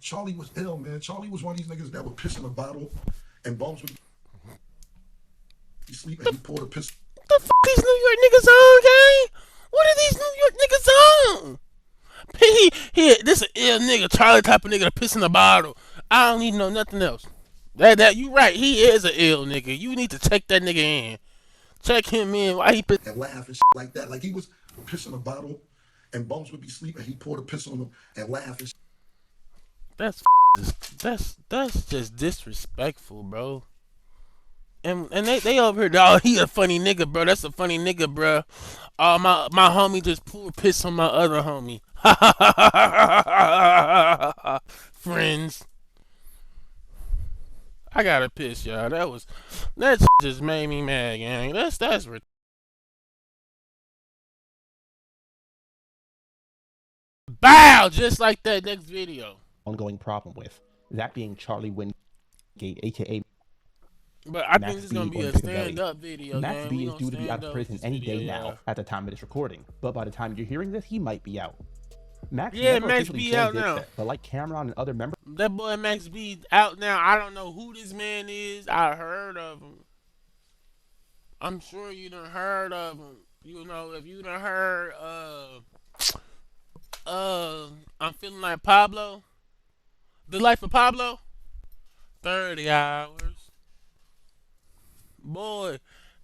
Charlie was ill, man. Charlie was one of these niggas that would piss in a bottle and bums would be sleeping. He poured a piss. The fuck these New York niggas on, gang? What are these New York niggas on? This an ill nigga, Charlie type of nigga to piss in a bottle. I don't need to know nothing else. That you right, he is an ill nigga. You need to check that nigga in. Check him in. Why he piss and laugh and shit like that. Like he was pissing a bottle and bums would be sleeping. He poured a piss on him and laugh and shit. That's just disrespectful, bro. And they over here, oh, he a funny nigga, bro. That's a funny nigga, bro. My homie just poured piss on my other homie. Friends. I gotta piss, y'all. That just made me mad, gang. That's bow, just like that next video. Ongoing problem with that being Charlie Wingate, aka But I Max think this is B gonna be or a Big stand-up video. Max gang. B We is gonna due to be out stand of up prison this any video, day now y'all. at the time of this recording, but by the time you're hearing this, he might be out. Max Max officially B said out this, now. but like Cameron and other members That boy Max B out now. I don't know who this man is. I heard of him. I'm sure you done heard of him. You know, if you done heard, I'm feeling like Pablo. The Life of Pablo. 30 hours. Boy,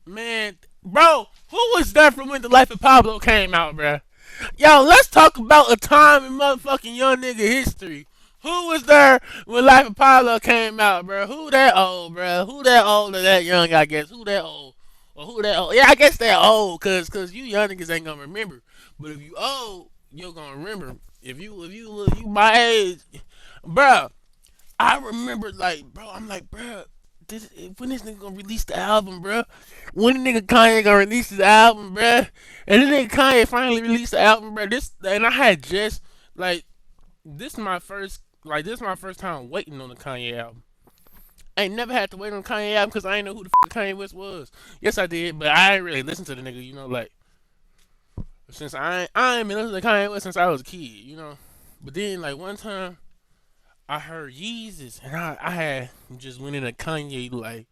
man, bro, who was there from when The Life of Pablo came out, bro? Yo, let's talk about a time in motherfucking young nigga history. Who was there when Life of Pablo came out, bro? Who that old, bro? Who that old or that young, I guess? Who that old? Or who that old? Yeah, I guess that old, cause you young niggas ain't gonna remember. But if you old, you're gonna remember. If you my age, bro, I remember like, bro, I'm like, bro, when this nigga gonna release the album, bro? When the nigga Kanye gonna release his album, bro? And then nigga Kanye finally released the album, bro. And I had just like this my first time waiting on the Kanye album. I ain't never had to wait on the Kanye album because I ain't know who the Kanye West was. Yes, I did, but I ain't really listened to the nigga, you know, like since I ain't been listening to Kanye West since I was a kid, you know. But then like one time I heard Yeezus and I had just went in a Kanye like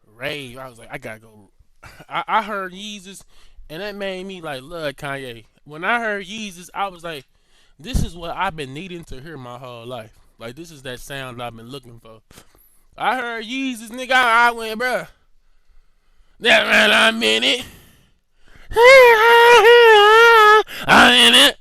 rave. I was like, I gotta go. I heard Yeezus and that made me like love Kanye. When I heard Yeezus, I was like, this is what I've been needing to hear my whole life. Like this is that sound I've been looking for. I heard Yeezus, nigga. I went, bruh. That man, I'm in it. I'm in it.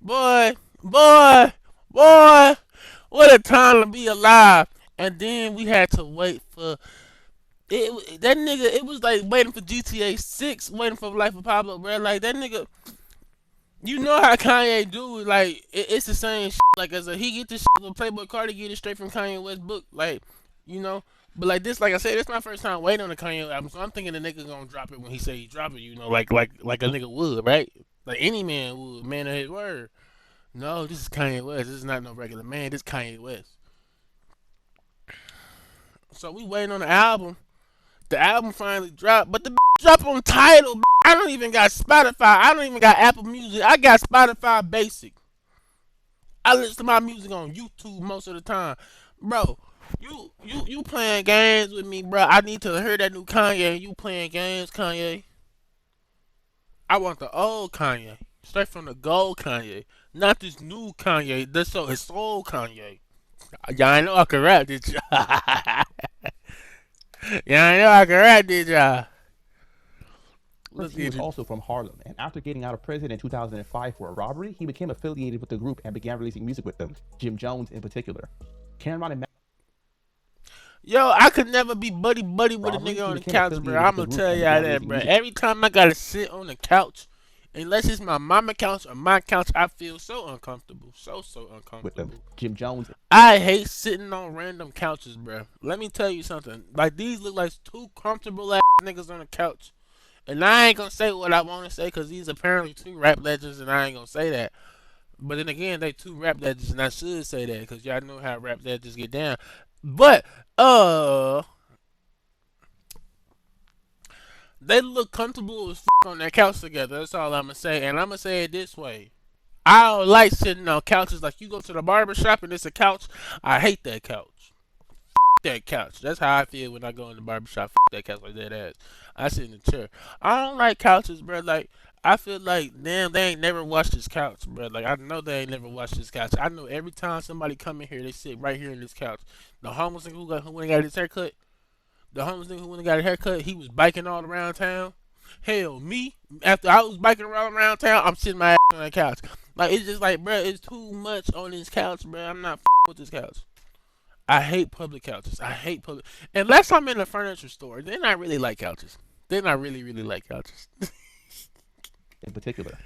Boy, boy, boy, what a time to be alive. And then we had to wait for it. That nigga, it was like waiting for GTA 6, waiting for Life of Pablo, bro. Like that nigga, you know how Kanye do? Like it's the same shit. Like he get this shit, Playboy Cardi get it straight from Kanye West book. Like you know, but like this, like I said, it's my first time waiting on the Kanye album, so I'm thinking the nigga gonna drop it when he say he drop it. You know, like a nigga would, right? Like any man would, man of his word. No, this is Kanye West. This is not no regular man. This is Kanye West. So we waiting on the album. The album finally dropped, but the drop on Tidal. I don't even got Spotify. I don't even got Apple Music. I got Spotify Basic. I listen to my music on YouTube most of the time, bro. You playing games with me, bro? I need to hear that new Kanye. You playing games, Kanye? I want the old Kanye, straight from the gold Kanye, not this new Kanye. That's so it's old Kanye. Y'all ain't know I can rap, did y'all? Y'all ain't know I can rap, did y'all? he was also from Harlem, and after getting out of prison in 2005 for a robbery, he became affiliated with the group and began releasing music with them, Jim Jones in particular. Cameron and Yo, I could never be buddy with a nigga on the couch, bro. I'm gonna tell y'all that, bro. Every time I gotta sit on the couch, unless it's my mama couch or my couch, I feel so uncomfortable. So uncomfortable. With them, Jim Jones. I hate sitting on random couches, bro. Let me tell you something. Like, these look like two comfortable ass niggas on the couch. And I ain't gonna say what I want to say because these apparently two rap legends and I ain't gonna say that. But then again, they two rap legends, and I should say that because y'all know how rap legends get down. But they look comfortable as on that couch together. That's all I'm gonna say, and I'm gonna say it this way: I don't like sitting on couches. Like you go to the barber shop and it's a couch. I hate that couch. That couch. That's how I feel when I go in the barber shop. That couch like that ass. I sit in the chair. I don't like couches, bro. Like I feel like damn, they ain't never washed this couch, bro. Like I know they ain't never washed this couch. I know every time somebody come in here, they sit right here in this couch. The homeless nigga who went and got his haircut. The homeless nigga who went and got a haircut, he was biking all around town. Hell, me, after I was biking around town, I'm sitting my ass on that couch. Like, it's just like, bro, it's too much on this couch, bro. I'm not with this couch. I hate public couches. I hate public. Unless I'm in a furniture store, then I really like couches. Then I really, really like couches. In particular,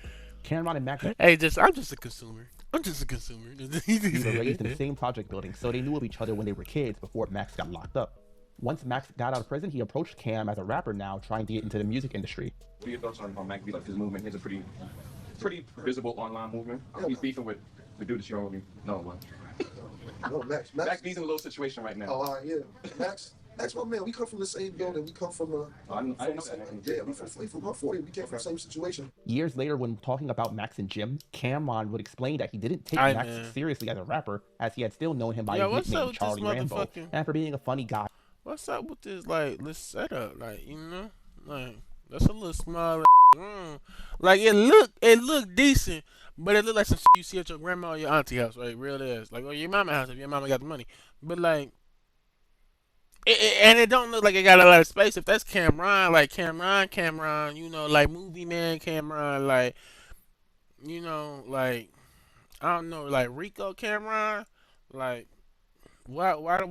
Cameron and Max. Hey, I'm just a consumer. I'm just a consumer. They were raised in the same project building, so they knew of each other when they were kids before Max got locked up. Once Max got out of prison, he approached Cam as a rapper now, trying to get into the music industry. What are your thoughts on Mac B? Like his movement is a pretty visible online movement. He's beefing with the dude that you already know. No, Max B's in a little situation right now. Oh, yeah. Max, my man. We come from the same building. We come from I didn't know that. Yeah, we from 140. We came from the same situation. Years later, when talking about Max and Jim, Cameron would explain that he didn't take Max seriously as a rapper, as he had still known him by his nickname Charlie Rambo, and for being a funny guy. What's up with this, like, this setup? Like, you know? Like, that's a little small room. Like, it look decent, but it look like some shit you see at your grandma or your auntie house, right? Real ass. Like, or your mama house if your mama got the money. But, like, and it don't look like it got a lot of space. If that's Cameron, like, Cameron, you know, like, movie man Cameron, like, you know, like, I don't know, like, Rico Cameron, like, why that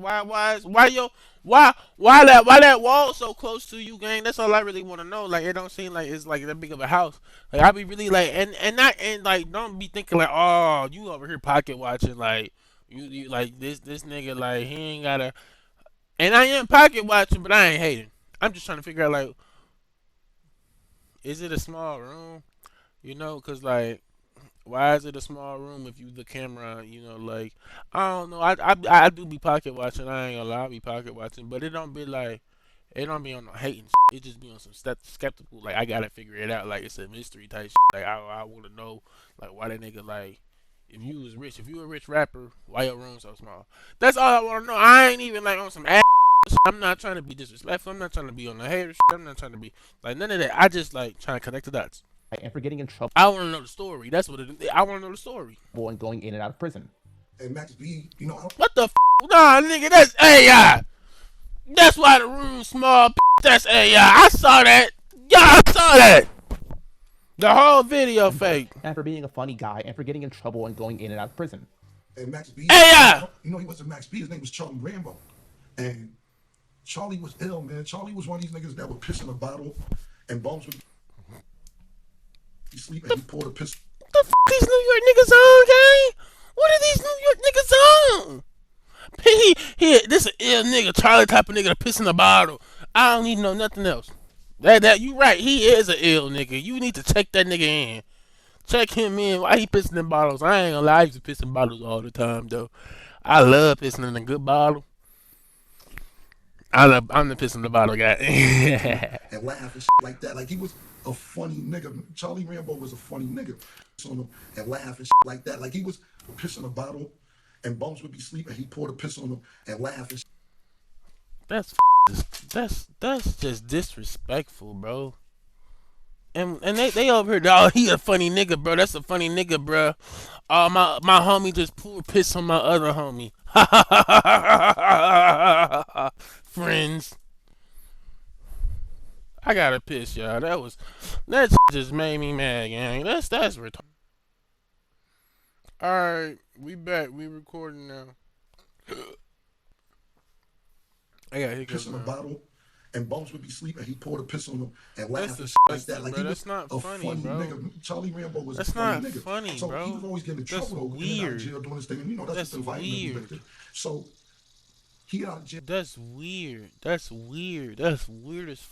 wall so close to you, gang? That's all I really want to know. Like, it don't seem like it's like that big of a house. Like, I be really like, and like, don't be thinking like, oh, you over here pocket watching, like, you like this nigga, like, he ain't gotta. And I am pocket watching, but I ain't hating. I'm just trying to figure out, like, is it a small room? You know, cause like, why is it a small room if you the camera, you know, like, I don't know. I do be pocket watching. I ain't gonna lie, I be pocket watching, but it don't be like, it don't be on no hating shit. It just be on some skeptical, like, I gotta figure it out. Like, it's a mystery type shit. Like, I want to know, like, why that nigga, like, if you a rich rapper, why your room so small? That's all I want to know. I ain't even, like, on some ass shit. I'm not trying to be disrespectful. I'm not trying to be on the hater shit. I'm not trying to be, like, none of that. I just, like, trying to connect the dots. And for getting in trouble. I want to know the story. That's what it is. I want to know the story. And going in and out of prison. And Max B, you know, what the f? Nah, nigga, that's AI. That's why the room's small. That's AI. I saw that. Yeah, I saw that. The whole video fake. And for being a funny guy, and for getting in trouble and going in and out of prison. And Max B, AI. You know, he wasn't Max B. His name was Charlie Rambo. And Charlie was ill, man. Charlie was one of these niggas that would piss in a bottle, and bums would. He sleep and he poured a piss. What the f these New York niggas on, gang? What are these New York niggas on? This an ill nigga, Charlie type of nigga to piss in a bottle. I don't need to know nothing else. That you right, he is an ill nigga. You need to check that nigga in. Check him in. Why he pissing in bottles? I ain't gonna lie, I used to piss in bottles all the time though. I love pissing in a good bottle. I'm the piss in the bottle guy. And laugh and shit like that. Like, he was a funny nigga. Charlie Rambo was a funny nigga. And laugh and shit like that. Like, he was pissing a bottle, and bums would be sleeping. He poured a piss on him and laugh and shit. That's just disrespectful, bro. And they over here, oh, he a funny nigga, bro. That's a funny nigga, bro. My homie just poured piss on my other homie. Friends. I gotta piss, y'all. That just made me mad, gang. That's retarded. Alright, we back. We recording now. I got hiccups. Piss in a bottle, and bums would be sleeping. He poured a piss on him and laughed and like that. Like, bro, he that's was not a funny, bro. nigga. Charlie Rambo was that's a funny not nigga. Funny, so bro. he was always getting in That's trouble. Weird. Jail doing his thing. And, you know, that's weird. So he out of jail. That's weird. That's weird. That's weird as f.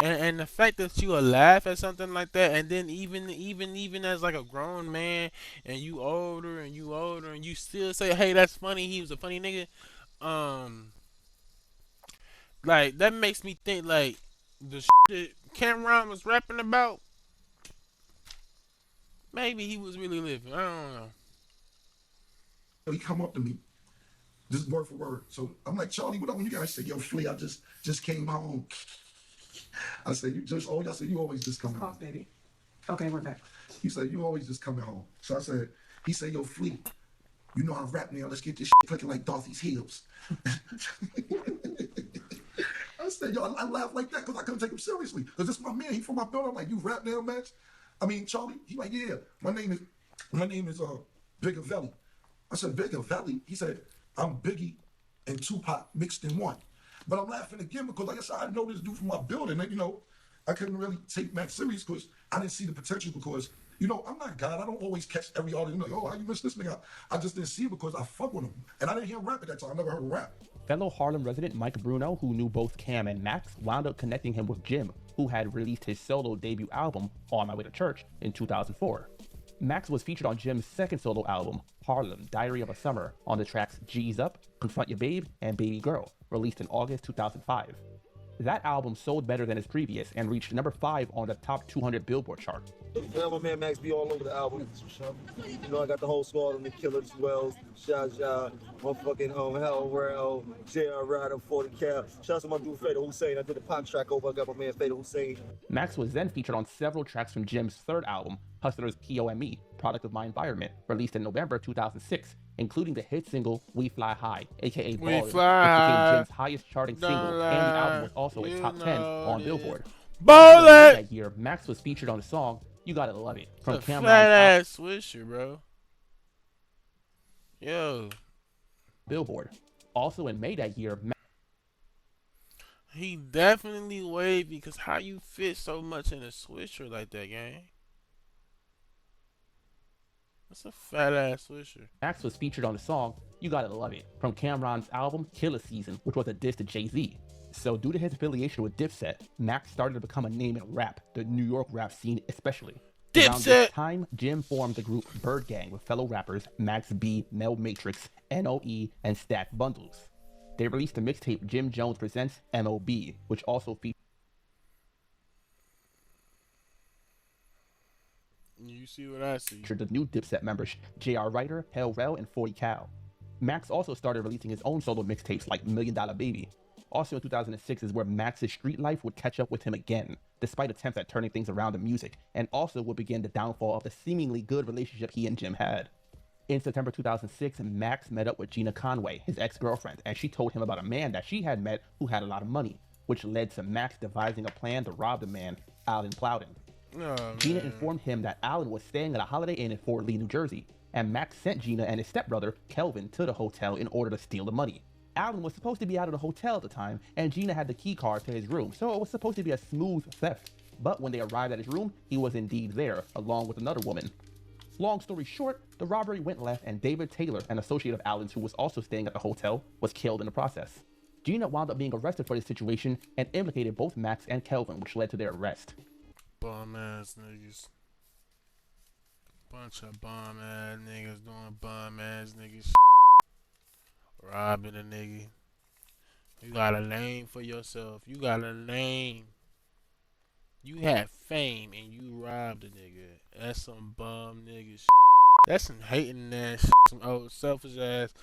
And the fact that you will laugh at something like that, and then even as like a grown man, and you older, and you still say, "Hey, that's funny. He was a funny nigga." Um, like that makes me think like the that Cameron was rapping about. Maybe he was really living. I don't know. He come up to me, just word for word. So I'm like, Charlie, what up? When you guys say, yo, Flea, I just came home. I said, I said, you always just coming home. Cough, baby. Okay, we're back. He said, you always just coming home. So I said, he said, yo, Flea, you know how I rap now. Let's get this shit clicking like Dorothy's heels. I said, yo, I laugh like that because I couldn't take him seriously. Because this is my man. He from my building. I'm like, you rap now, match? I mean, Charlie, he like, yeah, my name is Bigger Valley. I said, Bigger Valley? He said, I'm Biggie and Tupac mixed in one. But I'm laughing again because, like I said, I know this dude from my building. And, I couldn't really take Max serious because I didn't see the potential because, I'm not God. I don't always catch every artist. Oh, how you miss this nigga? I just didn't see it because I fuck with him. And I didn't hear him rap at that time. I never heard him rap. Fellow Harlem resident Mike Bruno, who knew both Cam and Max, wound up connecting him with Jim, who had released his solo debut album, On My Way to Church, in 2004. Max was featured on Jim's second solo album, Harlem, Diary of a Summer, on the tracks G's Up, Confront Your Babe, and Baby Girl, released in August 2005. That album sold better than his previous and reached number 5 on the top 200 Billboard chart. My man Max be all over the album. I got the whole squad on the Killers, Wells, Sha Sha, motherfucking Hell Rail, J.R. Ryder, 40 Cal. Shout out to my dude Fader Hussein. I did the pop track over. I got my man Fader Hussein. Max was then featured on several tracks from Jim's third album, Hustler's POME, Product of My Environment, released in November 2006, including the hit single We Fly High, aka Ballin', which became Jim's highest charting single, and the album was also a top 10 on Billboard. Ballin'! That year, Max was featured on the song You Gotta Love It from a Cameron's fat ass swisher, bro. Yo. Billboard. Also in May that year, He definitely wavy because how you fit so much in a swisher like that, gang? That's a fat ass swisher. Max was featured on the song You Gotta Love It from Cameron's album Killer Season, which was a diss to Jay-Z. So due to his affiliation with Dipset, Max started to become a name in rap, the New York rap scene especially. Around this time, Jim formed the group Bird Gang with fellow rappers Max B, Mel Matrix, NOE, and Stack Bundles. They released the mixtape Jim Jones Presents MOB, which also featured You see what I see. the new Dipset members J.R. Ryder, Hell Rel, and 40 Cal. Max also started releasing his own solo mixtapes like $1 Million Baby. Also in 2006 is where Max's street life would catch up with him again, despite attempts at turning things around in music, and also would begin the downfall of the seemingly good relationship he and Jim had. In September 2006, Max met up with Gina Conway, his ex-girlfriend, and she told him about a man that she had met who had a lot of money, which led to Max devising a plan to rob the man, Alan Plowden. Gina informed him that Alan was staying at a Holiday Inn in Fort Lee, New Jersey, and Max sent Gina and his stepbrother, Kelvin, to the hotel in order to steal the money. Alan was supposed to be out of the hotel at the time, and Gina had the key card to his room, so it was supposed to be a smooth theft. But when they arrived at his room, he was indeed there, along with another woman. Long story short, the robbery went left, and David Taylor, an associate of Alan's who was also staying at the hotel, was killed in the process. Gina wound up being arrested for this situation and implicated both Max and Kelvin, which led to their arrest. Bum ass niggas. Bunch of bum ass niggas doing bum ass niggas. Robbing a nigga. You got a name for yourself. You got a name. You had fame and you robbed a nigga. That's some bum nigga. That's some hating ass. Some old selfish ass.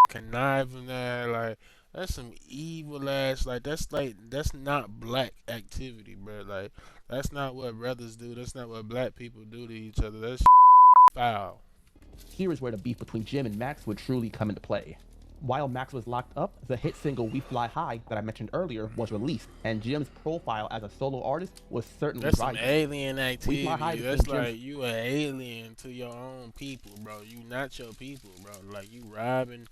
Conniving ass. Like that's some evil ass. That's not black activity, bro. Like that's not what brothers do. That's not what black people do to each other. That's foul. Here is where the beef between Jim and Max would truly come into play. While Max was locked up, the hit single We Fly High that I mentioned earlier was released, and Jim's profile as a solo artist was certainly rising. That's some alien activity. That's like Jim's... you an alien to your own people, bro. You not your people, bro. Like you robbing,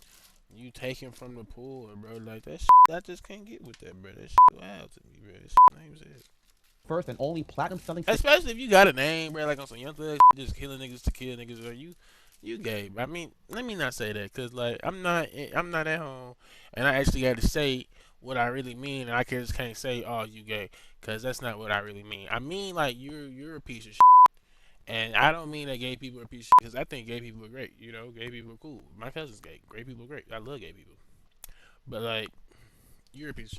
you taking from the poor, bro. Like that I just can't get with that, bro. That wild to me, bro. That name's it. First and only platinum selling. Especially if you got a name, bro, like on some young thug just killing niggas to kill niggas, or you gay. I mean, let me not say that, cause like I'm not at home, and I actually got to say what I really mean, and I just can't say, "Oh, you gay," because that's not what I really mean. I mean like you're a piece of shit, and I don't mean that gay people are a piece of shit because I think gay people are great. You know, gay people are cool. My cousin's gay. Gay people are great. I love gay people, but like you're a piece of shit.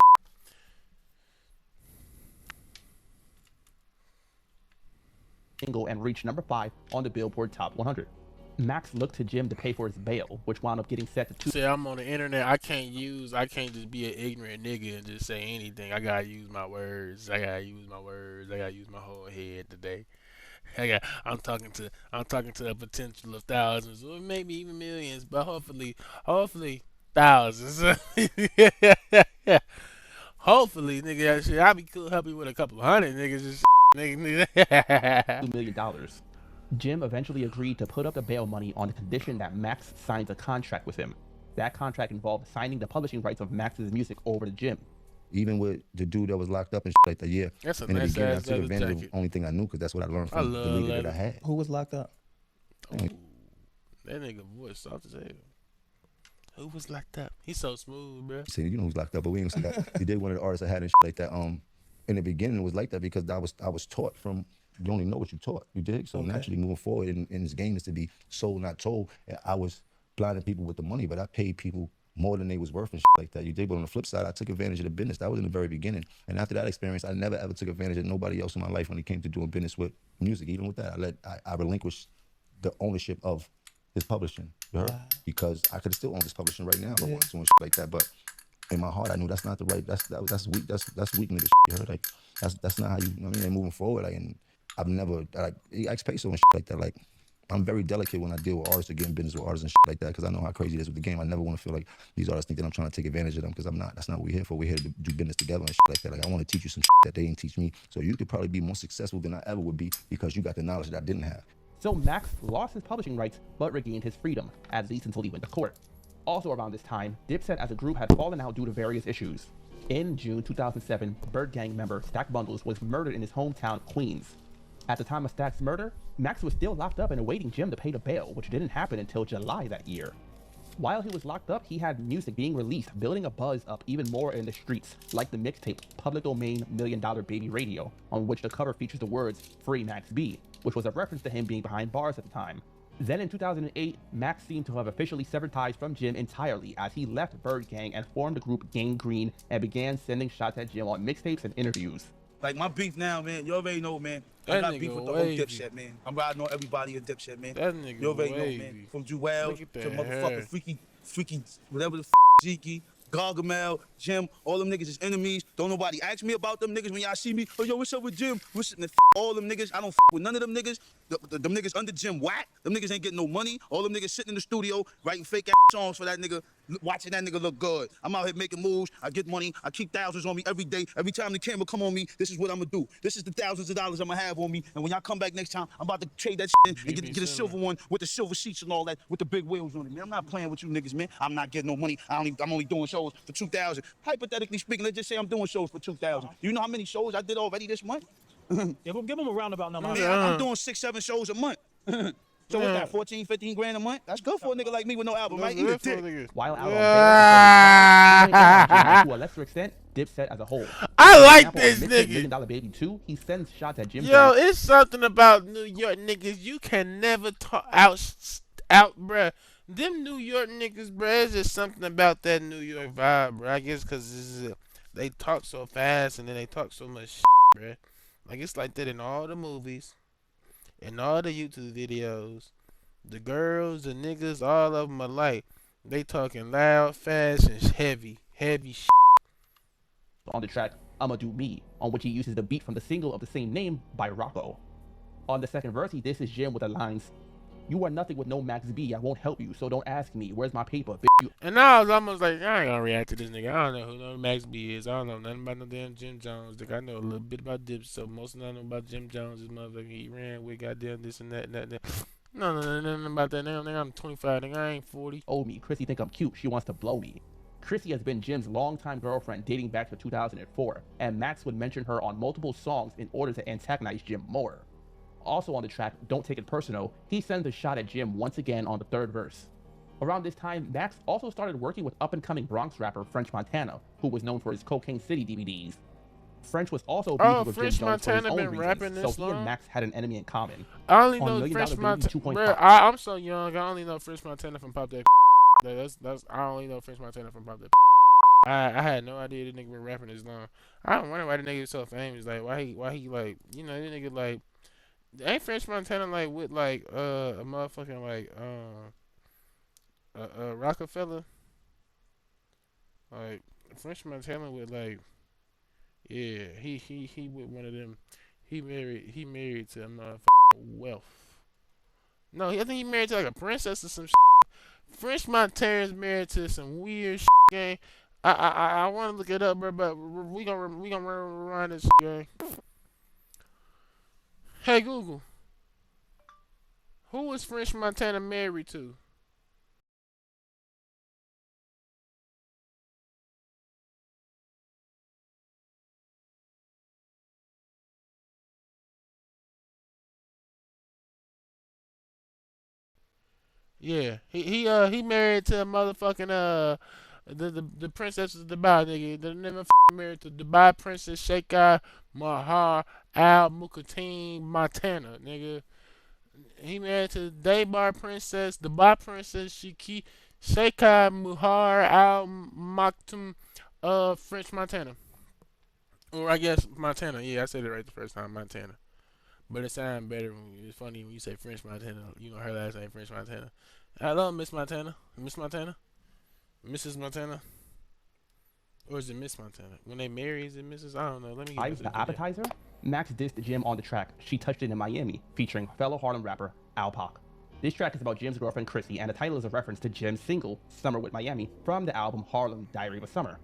Single and reached number 5 on the Billboard Top 100. Max looked to Jim to pay for his bail, which wound up getting set to See, I'm on the internet. I can't just be an ignorant nigga and just say anything. I gotta use my words. I gotta use my words. I gotta use my whole head today. I'm talking to a potential of thousands, or maybe even millions, but hopefully thousands. Hopefully, nigga, that shit. I'll be cool, help you with a couple hundred niggas and shit. $2 million. Jim eventually agreed to put up the bail money on the condition that Max signs a contract with him. That contract involved signing the publishing rights of Max's music over to Jim. Even with the dude that was locked up and shit like that, yeah. That's a In the nice beginning, I ass took leather advantage of jacket. the only thing I knew because that's what I learned from the love leader that I leather. had. Who was locked up? Ooh, that nigga voice soft as hell. Who was locked up? He's so smooth, bro. See, you know who's locked up, but we ain't say that. He did one of the artists I had and shit like that. In the beginning, it was like that because I was taught from. You only know what you taught. You dig? So naturally, moving forward in this game is to be sold, not told. And I was blinding people with the money, but I paid people more than they was worth and shit like that. You dig? But on the flip side, I took advantage of the business. That was in the very beginning. And after that experience, I never ever took advantage of nobody else in my life when it came to doing business with music. Even with that, I relinquished the ownership of his publishing. You heard? Because I could have still owned his publishing right now if I wanted to and shit like that. But in my heart, I knew that's not the right. That's weak. That's weak nigga shit. You heard? Like that's not how you. I mean, and moving forward, like, and I've never like ex peso and shit like that. Like I'm very delicate when I deal with artists or getting business with artists and shit like that because I know how crazy it is with the game. I never want to feel like these artists think that I'm trying to take advantage of them because I'm not. That's not what we're here for. We're here to do business together and shit like that. Like I want to teach you some shit that they didn't teach me. So you could probably be more successful than I ever would be because you got the knowledge that I didn't have. So Max lost his publishing rights, but regained his freedom, at least until he went to court. Also around this time, Dipset as a group had fallen out due to various issues. In June 2007, Bird Gang member Stack Bundles was murdered in his hometown, Queens. At the time of Stack's murder, Max was still locked up and awaiting Jim to pay the bail, which didn't happen until July that year. While he was locked up, he had music being released, building a buzz up even more in the streets, like the mixtape Public Domain $1 Million Baby Radio, on which the cover features the words Free Max B, which was a reference to him being behind bars at the time. Then in 2008, Max seemed to have officially severed ties from Jim entirely as he left Bird Gang and formed the group Gang Green and began sending shots at Jim on mixtapes and interviews. Like my beef now, man, you already know, man. I That got nigga beef with the whole wavy. Dipset, man. I'm riding on everybody in Dipset, man. That nigga You already know, wavy. man. From Jewel Look at to that motherfucking hair. freaky, whatever the Zeke, Gargamel, Jim, all them niggas is enemies. Don't nobody ask me about them niggas when y'all see me. Oh, yo, what's up with Jim? What's in the all them niggas? I don't with none of them niggas. Them niggas under Jim whack. Them niggas ain't getting no money. All them niggas sitting in the studio writing fake ass songs for that nigga, watching that nigga look good. I'm out here making moves. I get money. I keep thousands on me every day. Every time the camera come on me, this is what I'm gonna do. This is the thousands of dollars I'm gonna have on me. And when y'all come back next time, I'm about to trade that shit in and get a silver one with the silver sheets and all that with the big wheels on it, man. I'm not playing with you niggas, man. I'm not getting no money. I'm only doing shows for 2,000. Hypothetically speaking, let's just say I'm doing shows for 2,000. You know how many shows I did already this month? Yeah, well, give him a roundabout number. Man, I'm doing 6-7 shows a month. So what's that, 14, 15 grand a month? That's good for a nigga like me with no album, right? Eat a dick. While out on bail, to a lesser extent, Dipset as a whole. I For like example, this on Mixtape $1 nigga. Million Baby 2, he sends shots at Jim Yo, Jones. it's something about New York niggas. You can never talk out, bruh. Them New York niggas, bruh, it's just something about that New York vibe, bruh. I guess because they talk so fast and then they talk so much shit, bruh. Like, it's like that in all the movies, in all the YouTube videos. The girls, the niggas, all of them are like, they talking loud, fast, and heavy shit. On the track I'ma Do Me, on which he uses the beat from the single of the same name by Rocco. On the second verse, he disses Jim with the lines, "You are nothing with no Max B, I won't help you, so don't ask me, where's my paper, bitch, you." And now I was almost like, I ain't gonna react to this nigga. I don't know who no Max B is. I don't know nothing about no damn Jim Jones. Like, I know a little bit about Dip, so most of I know about Jim Jones is motherfucker he ran with, goddamn this and that and that. No, nothing about that. Nigga, I'm 25, nigga. I ain't 40. Oh me, Chrissy think I'm cute, she wants to blow me. Chrissy has been Jim's longtime girlfriend dating back to 2004, and Max would mention her on multiple songs in order to antagonize Jim more. Also on the track Don't Take It Personal, he sends a shot at Jim once again on the third verse. Around this time, Max also started working with up-and-coming Bronx rapper French Montana, who was known for his Cocaine City DVDs. French was also beefing with Jim French Jones for his Montana own been reasons, rapping so this he and long? Max had an enemy in common. I only On know Million French Dollar Baby Montana. 2.5. I'm so young. I only know French Montana from Pop That. That's I only know French Montana from Pop That. I had no idea the nigga been rapping this long. I don't wonder why the nigga is so famous. Like why he like the nigga like ain't French Montana like with like a motherfucking like Rockefeller, like French Montana with like he with one of them. He married to a motherfucking wealth. No, I think he married to like a princess or some shit. French Montana's married to some weird shit, gang. I want to look it up, bro, but we gonna run this shit, gang. Hey Google, who was French Montana married to? Yeah, he married to a motherfucking the princess of Dubai, nigga. The nigga married to Dubai Princess Sheikha Mahar Al Mukateen Montana, nigga. He married to Dubai Princess Sheikha Mahar Al Maktoum French Montana. Or I guess Montana. Yeah, I said it right the first time, Montana. But it sounds better. It's funny when you say French Montana. You know her last name French Montana. Hello, Miss Montana. Miss Montana. Mrs. Montana. Or is it Miss Montana? When they marry, is it Mrs.? I don't know. Let me get The appetizer? Max dissed Jim on the track She Touched It in Miami, featuring fellow Harlem rapper Al Pac. This track is about Jim's girlfriend Chrissy, and the title is a reference to Jim's single, Summer with Miami, from the album Harlem, Diary of a Summer.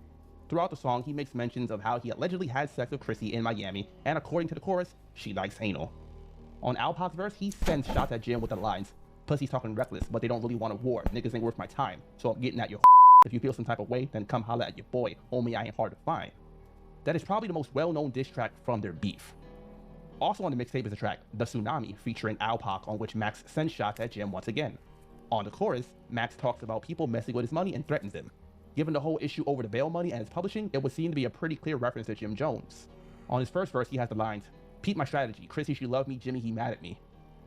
Throughout the song, he makes mentions of how he allegedly had sex with Chrissy in Miami, and according to the chorus, she likes anal. On Al Pac's verse, he sends shots at Jim with the lines, "Pussy's talking reckless, but they don't really want a war. Niggas ain't worth my time, so I'm getting at your If you feel some type of way, then come holla at your boy. Homie, I ain't hard to find." That is probably the most well-known diss track from their beef. Also on the mixtape is the track The Tsunami, featuring Al Pac, on which Max sends shots at Jim once again. On the chorus, Max talks about people messing with his money and threatens him. Given the whole issue over the bail money and his publishing, it would seem to be a pretty clear reference to Jim Jones. On his first verse, he has the lines, "Peep my strategy, Chrissy she loved me, Jimmy he mad at me."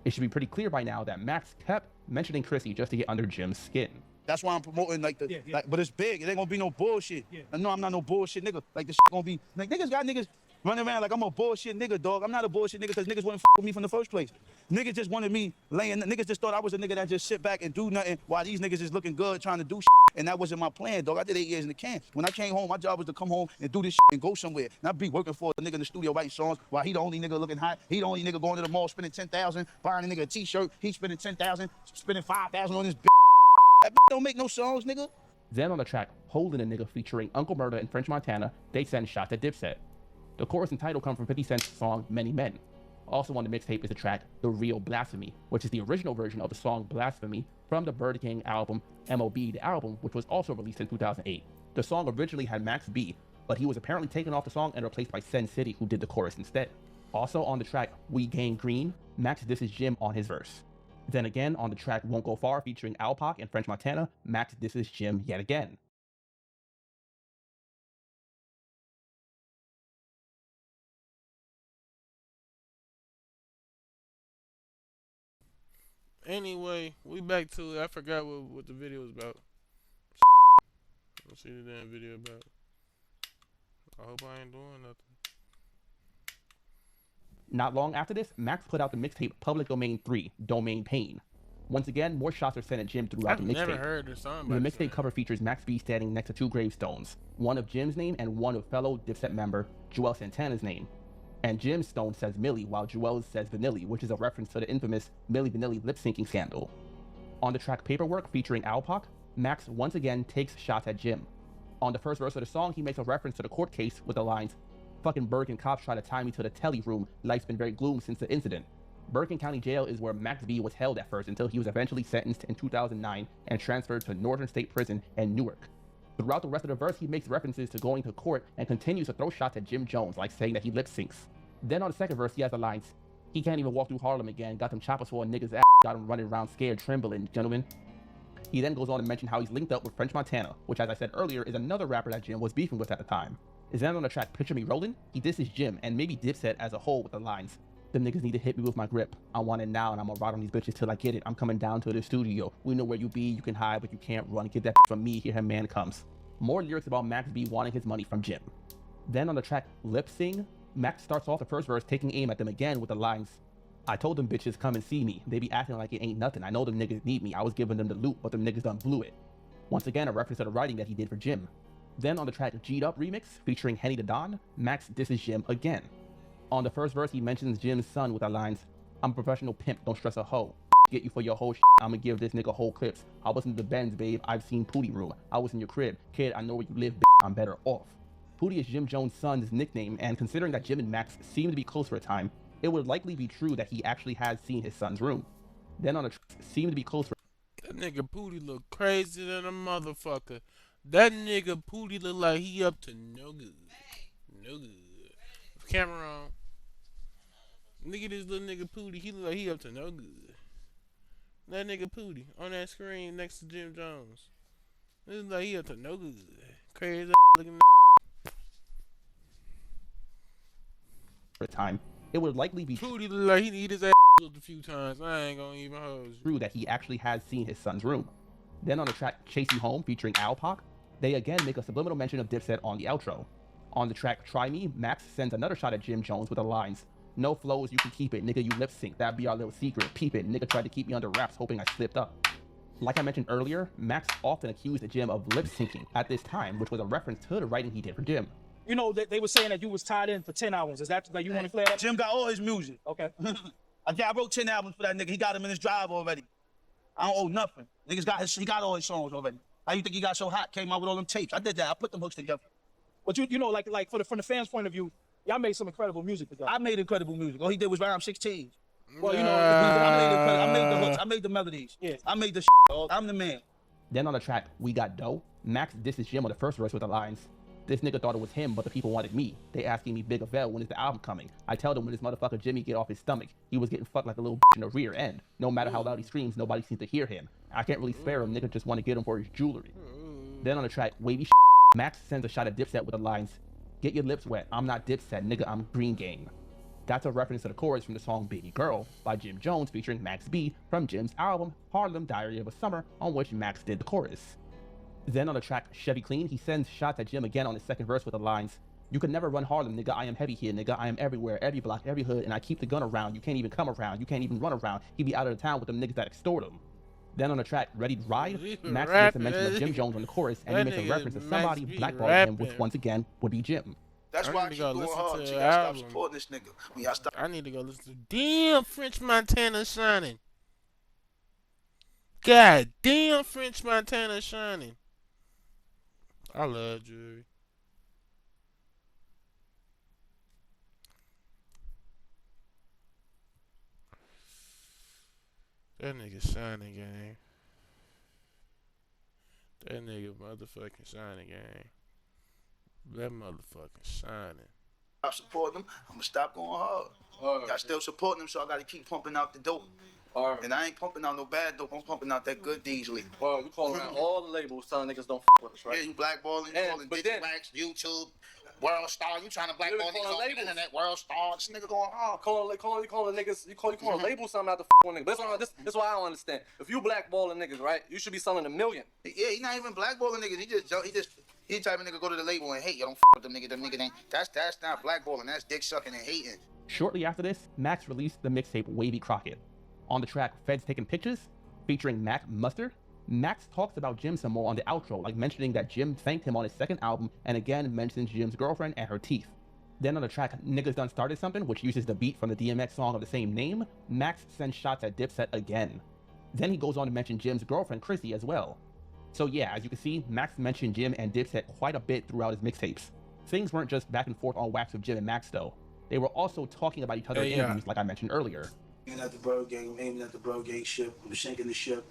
It should be pretty clear by now that Max kept mentioning Chrissy just to get under Jim's skin. That's why I'm promoting like like, but it's big. It ain't gonna be no bullshit. I know I'm not no bullshit nigga. Like this shit gonna be like niggas got niggas running around like I'm a bullshit nigga, dog. I'm not a bullshit nigga because niggas wouldn't with me from the first place. Niggas just wanted me laying. Niggas just thought I was a nigga that just sit back and do nothing while these niggas is looking good trying to do shit. And that wasn't my plan, dog. I did 8 years in the can. When I came home, my job was to come home and do this shit and go somewhere. Not be working for a nigga in the studio writing songs while he the only nigga looking hot. He the only nigga going to the mall spending 10,000, buying a nigga a t-shirt. He spending 10,000, spending 5,000 on this bitch. That bitch don't make no songs, nigga. Then on the track Holdin' a Nigga featuring Uncle Murda and French Montana, they send shots at Dipset. The chorus and title come from 50 Cent's song Many Men. Also on the mixtape is the track The Real Blasphemy, which is the original version of the song Blasphemy from the Bird King album M.O.B. the album, which was also released in 2008. The song originally had Max B, but he was apparently taken off the song and replaced by Sen City, who did the chorus instead. Also on the track We Gain Green, Max disses Jim on his verse. Then again on the track Won't Go Far featuring Al Pac and French Montana, Max disses Jim yet again. Anyway, we back to it. I forgot what the video was about. Let's see the damn video about. I hope I ain't doing nothing. Not long after this, Max put out the mixtape Public Domain 3, Domain Pain. Once again, more shots are sent at Jim throughout the mixtape. I've never heard the song. The mixtape cover features Max B standing next to 2 gravestones, one of Jim's name and one of fellow Dipset member Joel Santana's name. And Jim's stone says Millie, while Joel's says Vanilli, which is a reference to the infamous Milli Vanilli lip-syncing scandal. On the track Paperwork featuring Al Pac, Max once again takes shots at Jim. On the first verse of the song, he makes a reference to the court case with the lines, "Fucking Bergen cops try to tie me to the telly room. Life's been very gloom since the incident." Bergen County Jail is where Max B was held at first until he was eventually sentenced in 2009 and transferred to Northern State Prison in Newark. Throughout the rest of the verse, he makes references to going to court and continues to throw shots at Jim Jones, like saying that he lip syncs. Then on the second verse, he has the lines, "He can't even walk through Harlem again. Got them choppers for a nigga's ass. Got him running around scared, trembling, gentlemen." He then goes on to mention how he's linked up with French Montana, which, as I said earlier, is another rapper that Jim was beefing with at the time. Is then on the track Picture Me Rollin', he disses Jim and maybe Dipset as a whole with the lines, "Them niggas need to hit me with my grip. I want it now and I'ma ride on these bitches till I get it. I'm coming down to the studio. We know where you be, you can hide but you can't run. Get that from me, here man comes." More lyrics about Max B wanting his money from Jim. Then on the track Lip Sing, Max starts off the first verse taking aim at them again with the lines, "I told them bitches come and see me. They be acting like it ain't nothing. I know them niggas need me. I was giving them the loot, but them niggas done blew it." Once again, a reference to the writing that he did for Jim. Then on the track G'd Up remix, featuring Henny the Don, Max disses Jim again. On the first verse, he mentions Jim's son with the lines, "I'm a professional pimp, don't stress a hoe. Get you for your whole shit. I'ma give this nigga whole clips. I was in the Benz, babe. I've seen Pootie room. I was in your crib. Kid, I know where you live, bitch. I'm better off." Pootie is Jim Jones' son's nickname, and considering that Jim and Max seem to be close for a time, it would likely be true that he actually has seen his son's room. Then on the track seem to be close for That nigga Pootie look crazy than a motherfucker. That nigga Pootie look like he up to no good. No good. Camera on. Look at this little nigga Pootie. He look like he up to no good. That nigga Pootie on that screen next to Jim Jones. This look like he up to no good. Crazy looking. a time. It would likely be Pootie look like he need his ass a few times. I ain't gonna even hold you. true that he actually has seen his son's room. Then on the track Chase You Home featuring Alpac, they again make a subliminal mention of Dipset on the outro. On the track Try Me, Max sends another shot at Jim Jones with the lines, "No flows, you can keep it. Nigga, you lip sync. That'd be our little secret. Peep it. Nigga tried to keep me under wraps, hoping I slipped up." Like I mentioned earlier, Max often accused Jim of lip syncing at this time, which was a reference to the writing he did for Jim. You know, they were saying that you was tied in for 10 albums. Is that like you want to clear that? Jim got all his music. Okay. I wrote 10 albums for that nigga. He got him in his drive already. I don't owe nothing. Niggas got he got all his songs already. How you think he got so hot? Came out with all them tapes. I did that. I put them hooks together. But you know, like from the fans' point of view, y'all made some incredible music together. I made incredible music. All he did was rhyme 16. Well, you know, I made the hooks. I made the melodies. Yeah. I made the I'm the man. Then on the track We Got Dough, Max disses Jim on the first verse with the lines, "This nigga thought it was him, but the people wanted me. They asking me Big Avell, when is the album coming? I tell them when this motherfucker Jimmy get off his stomach. He was getting fucked like a little in the rear end. No matter how loud he screams, nobody seems to hear him. I can't really spare him, nigga just want to get him for his jewelry." Then on the track Wavy Max sends a shot at Dipset with the lines, "Get your lips wet, I'm not Dipset, nigga, I'm Green Gang." That's a reference to the chorus from the song Baby Girl by Jim Jones featuring Max B from Jim's album Harlem, Diary of a Summer, on which Max did the chorus. Then on the track Chevy Clean, he sends shots at Jim again on his second verse with the lines, "You can never run Harlem, nigga, I am heavy here, nigga, I am everywhere, every block, every hood, and I keep the gun around, you can't even come around, you can't even run around, he be out of the town with them niggas that extort him." Then on the track Ready to Ride, Max makes a mention of Jim Jones on the chorus, and he makes a reference to somebody blackballing him, which once again would be Jim. That's why I keep going hard. You gotta stop supporting this nigga. When y'all stop. I need to go listen to damn French Montana Shining. God damn French Montana Shining. I love Jury. That nigga Shining Gang. That nigga motherfucking Shining Gang. That motherfucking Shining. Stop supporting them. I'm gonna stop going hard. Y'all still supporting them, so I gotta keep pumping out the dope. And I ain't pumping out no bad dope. I'm pumping out that good Deasley. Well, you calling around all the labels telling niggas don't with us, right? Yeah, you blackballing, you calling Dick Wax, YouTube, World Star. You trying to blackball niggas on the internet, World Star. This nigga going hard. You calling niggas, you calling labels something out the one nigga. But this is why I don't understand. If you blackballing niggas, right, you should be selling 1 million. Yeah, he not even blackballing niggas. He the type of nigga go to the label and hate. You don't with them niggas. Them niggas ain't. That's not blackballing. That's dick sucking and hating. Shortly after this, Max released the mixtape Wavy Crockett. On the track Feds Taking Pictures, featuring Mac Mustard, Max talks about Jim some more on the outro, like mentioning that Jim thanked him on his second album, and again mentions Jim's girlfriend and her teeth. Then on the track Niggas Done Started Something, which uses the beat from the DMX song of the same name, Max sends shots at Dipset again. Then he goes on to mention Jim's girlfriend Chrissy as well. So yeah, as you can see, Max mentioned Jim and Dipset quite a bit throughout his mixtapes. Things weren't just back and forth on wax with Jim and Max though. They were also talking about each other in interviews, like I mentioned earlier. Aiming at the Bird Gang, I'm aiming at the Bird Gang ship, I'm sinking the ship.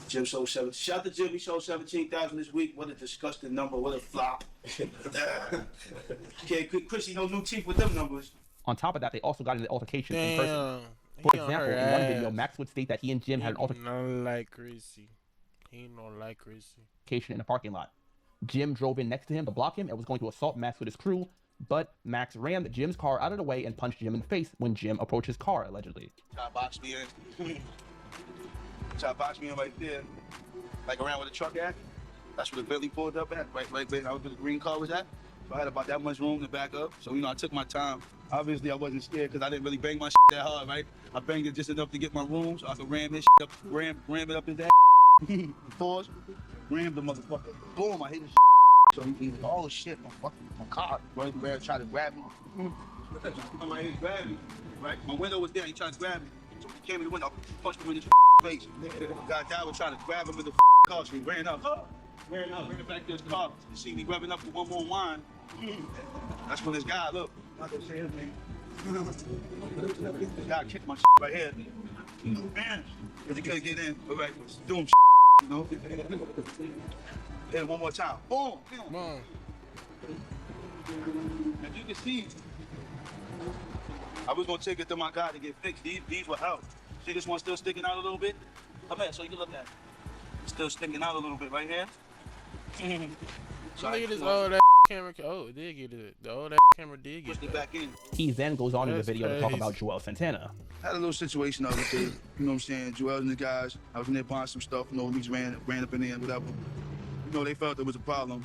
Jim sold 17. Shout out to Jim, he sold 17,000 this week. What a disgusting number, what a flop. Okay, Chrissy, no new teeth with them numbers. On top of that, they also got into altercations in person. For example, in one video, Max would state that he and Jim had an altercation. Not like Chrissy. He don't like Chrissy. In the parking lot. Jim drove in next to him to block him and was going to assault Max with his crew, but Max rammed Jim's car out of the way and punched Jim in the face when Jim approached his car, allegedly. Try to box me in. Try to box me in right there. Like around where the truck at. That's where the Bentley pulled up at. Right there, where the green car was at. So I had about that much room to back up. So, I took my time. Obviously, I wasn't scared because I didn't really bang my shit that hard, right? I banged it just enough to get my room so I could ram this shit up, ram it up his ass. Pause. Ram the motherfucker. Boom, I hit his shit. So he was all the shit, my car, right there, tried to grab me. Somebody here grabbed me, right? My window was there, he tried to grab me. So he came in the window, I punched him in his face. Guy died was trying to grab him in the car, so he ran up. Ran it back to his car. You see me grabbing up for one more wine. That's when this guy, look, I'm not gonna say his name. This guy kicked my shit right here. Man, because he couldn't get in. All right, do him Hit him one more time. Boom. Boom. As you can see, I was gonna take it to my guy to get fixed. These were out. See this one still sticking out a little bit? Come here, so you can look at it. It's still sticking out a little bit right here. So look at this old camera. Oh, it did get it. The old camera did get it back in. He then goes on in the That's video to talk crazy. about Joel Santana. I had a little situation the other day, you know what I'm saying? Joel and the guys, I was in there buying some stuff, these ran up in there and whatever. They felt there was a problem.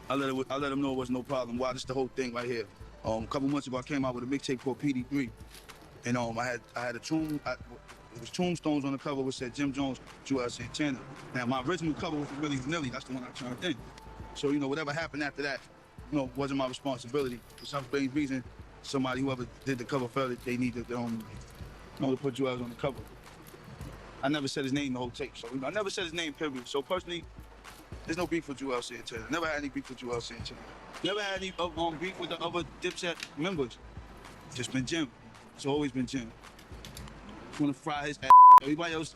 I let them know it was no problem. Wow, this is the whole thing right here. A couple months ago, I came out with a mixtape called PD3. And I had a tomb, it was tombstones on the cover which said Jim Jones, Joel Santana. Now, my original cover was really Nilly, that's the one I turned in. So, whatever happened after that, wasn't my responsibility. For some strange reason, whoever did the cover felt that they needed to put Joel on the cover. I never said his name the whole tape, so I never said his name, period. So personally, there's no beef with Joel Santana. Never had any beef with Joel Santana. Never had any beef with the other Dipset members. Just been Jim. It's always been Jim. Just want to fry his ass. Everybody else,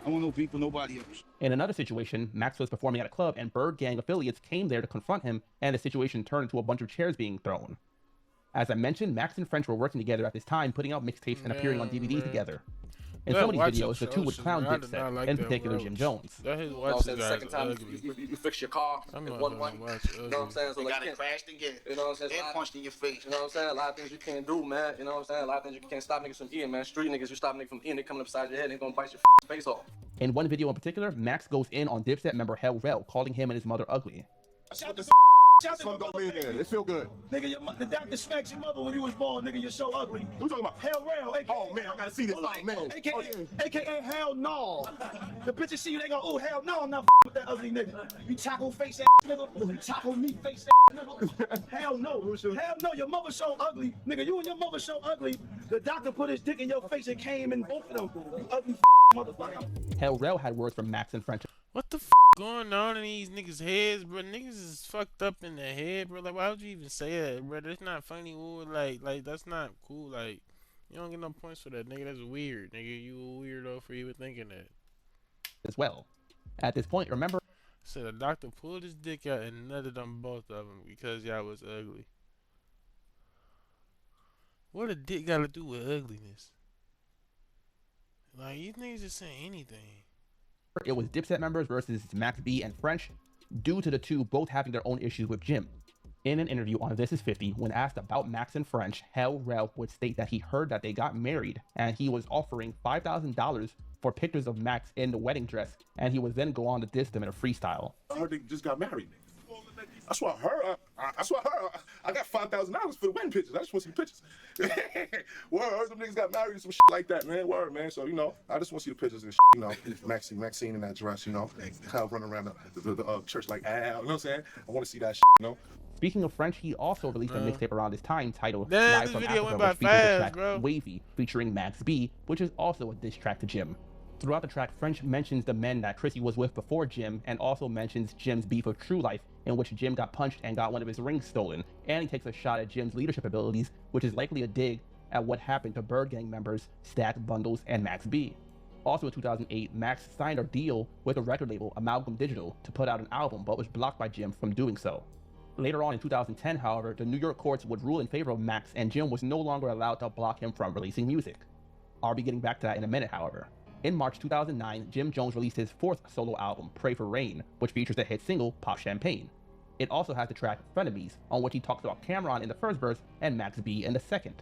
I want no beef with nobody else. In another situation, Max was performing at a club and Bird Gang affiliates came there to confront him, and the situation turned into a bunch of chairs being thrown. As I mentioned, Max and French were working together at this time, putting out mixtapes and appearing on DVD together. In some of these videos, the two would clown Dipset, in particular Jim Jones. The second time you fix your car, it wasn't one. You know what I'm saying? So You like, got it crashed again. You know what I'm saying? And punched in your face. You know what I'm saying? A lot of things you can't do, man. You know what I'm saying? A lot of things you can't stop niggas from eating, man. Street niggas, you stop niggas from eating, they coming upside your head, they gonna bite your face off. In one video in particular, Max goes in on Dipset member Hell Rel, calling him and his mother ugly. Some don't mean that. It feel good. Nigga, the doctor smacks your mother when you was born. Nigga, you're so ugly. Who talking about? Hell Rail, aka. Oh man, I gotta see this. Oh man. AKA Hell No. The bitches see you, they go, oh hell no, I'm not with that ugly nigga. You taco face ass nigga. You taco meat face ass nigga. Hell no. Hell no, your mother so ugly. Nigga, you and your mother so ugly. The doctor put his dick in your face and came in both of them. You ugly motherfucker. Hell Rel had words from Max and French. What the going on in these niggas' heads, bro? Niggas is fucked up in the head, bro. Like, why would you even say that, bro? That's not funny, or like that's not cool. Like, you don't get no points for that, nigga. That's weird, nigga. You a weirdo for even thinking that. As well. At this point, remember? So the doctor pulled his dick out and nutted on both of them because y'all was ugly. What a dick got to do with ugliness? Like, you niggas just saying anything. It was Dipset members versus Max B and French, due to the two both having their own issues with Jim. In an interview on This Is 50, when asked about Max and French, Hell Rel would state that he heard that they got married and he was offering $5,000 for pictures of Max in the wedding dress, and he would then go on to diss them in a freestyle. I heard they just got married. That's what I heard. I got $5,000 for the wedding pictures. I just want to see the pictures. Word, some niggas got married and some shit like that, man. Word, man. So, I just want to see the pictures and shit, Maxine in that dress, kind of running around the church like, you know what I'm saying? I want to see that shit, Speaking of French, he also released a mixtape around this time titled Damn, Live this from video Africa, went by which features the fast, track bro. Wavy, featuring Max B, which is also a diss track to Jim. Throughout the track, French mentions the men that Chrissy was with before Jim, and also mentions Jim's beef with True Life, in which Jim got punched and got one of his rings stolen, and he takes a shot at Jim's leadership abilities, which is likely a dig at what happened to Bird Gang members Stack, Bundles, and Max B. Also in 2008, Max signed a deal with a record label, Amalgam Digital, to put out an album, but was blocked by Jim from doing so. Later on in 2010, however, the New York courts would rule in favor of Max, and Jim was no longer allowed to block him from releasing music. I'll be getting back to that in a minute, however. In March 2009, Jim Jones released his fourth solo album, Pray for Rain, which features the hit single Pop Champagne. It also has the track Frenemies, on which he talks about Cameron in the first verse and Max B in the second.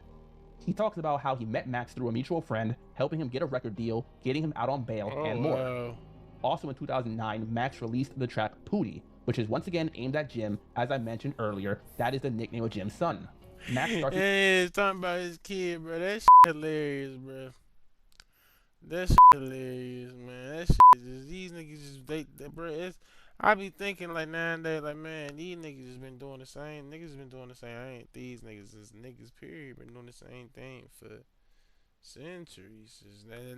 He talks about how he met Max through a mutual friend, helping him get a record deal, getting him out on bail, and more. Wow. Also in 2009, Max released the track Pootie, which is once again aimed at Jim. As I mentioned earlier, that is the nickname of Jim's son. Max starts Yeah, he's talking about his kid, bro. That shit hilarious, bro. That shit hilarious, man. That shit just, these niggas just, bro, I be thinking like nowadays, like, man, these niggas just been doing the same. Niggas been doing the same. I ain't these niggas, is niggas, period, been doing the same thing for centuries.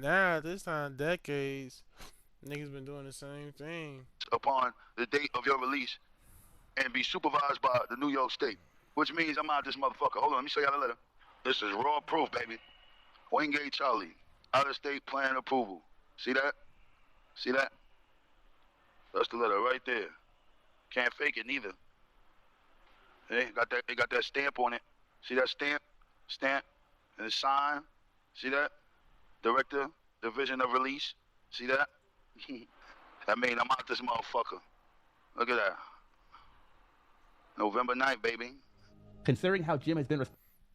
Now, this time, decades, niggas been doing the same thing. Upon the date of your release and be supervised by the New York State, which means I'm out this motherfucker. Hold on, let me show y'all the letter. This is raw proof, baby. Wingate Charlie, out of state plan approval. See that? See that? That's the letter right there. Can't fake it neither. Hey, it got that stamp on it. See that stamp? Stamp and the sign. See that? Director, Division of Release. See that? I mean, I'm out this motherfucker. Look at that. November 9th, baby. Considering how Jim has been...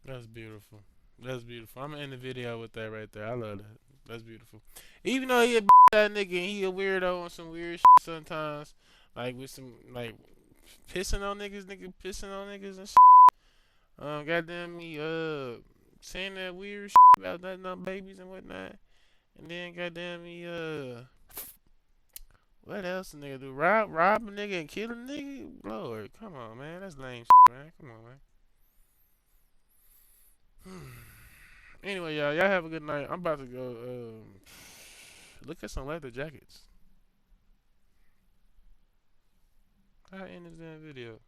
That's beautiful. That's beautiful. I'm gonna end the video with that right there. I love that. That's beautiful. Even though he a that nigga and he a weirdo on some weird shit sometimes, like with some like pissing on niggas and shit. Goddamn me saying that weird shit about nothing on babies and whatnot, and then goddamn me what else a nigga do? Rob a nigga and kill a nigga? Lord, come on, man. That's lame shit, man. Come on, man. Anyway, y'all have a good night. I'm about to go look at some leather jackets. How I end this damn video?